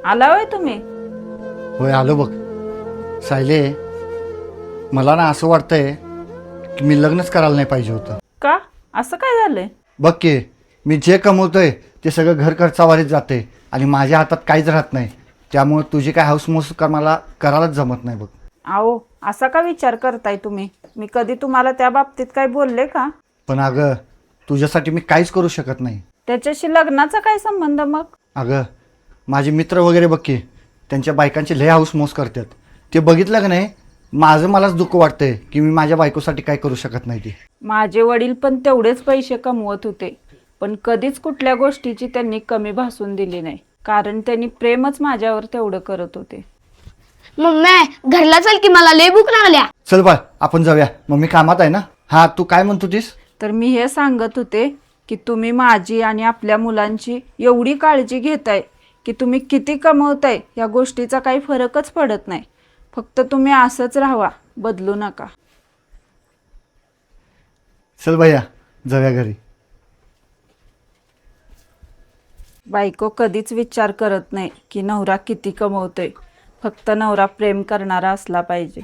आला होय तुम्ही? होय आलो बघ. सायले, मला ना असं वाटतंय की मी लग्नच करायला नाही पाहिजे होतं. का? असं काय झालंय? बघ की, मी जे कमवतोय ते सगळं घर खर्चावारीच जाते आणि माझ्या हातात काहीच राहत नाही. त्यामुळे तुझी काय हाऊसमौस मला करायलाच जमत नाही बघ. आओ, असा का विचार करताय तुम्ही? मी कधी तुम्हाला त्या बाबतीत काय बोलले का? पण अगं, तुझ्यासाठी मी काहीच करू शकत नाही. त्याच्याशी लग्नाचा काय संबंध मग? अगं, माझे मित्र वगैरे बघ की, त्यांच्या बायकांची लय हाऊसमौस करतात. ते बघितलं का नाही, माझं मलाच दुःख वाटतंय की मी माझ्या बायकोसाठी काय करू शकत नाही ती. माझे वडील पण तेवढेच पैसे कमवत होते, पण कधीच कुठल्या गोष्टीची त्यांनी कमी भासून दिली नाही, कारण त्यांनी प्रेमच माझ्यावर तेवढं करत होते. मम्मी घरला चल की मला लय भूक लागल्या. चल बाळ, आपण जाऊया. मम्मी कामात आहे ना. हा, तू काय म्हणत होतीस? तर मी हे सांगत होते की तुम्ही माझी आणि आपल्या मुलांची एवढी काळजी घेताय की तुम्ही किती कमवताय या गोष्टीचा काही फरकच पडत नाही. फक्त तुम्ही असंच राहावा, बदलू नका. चल भैया, जाऊया घरी. बायको कधीच विचार करत नाही की नवरा किती कमवतोय. फक्त नवरा प्रेम करणारा असला पाहिजे.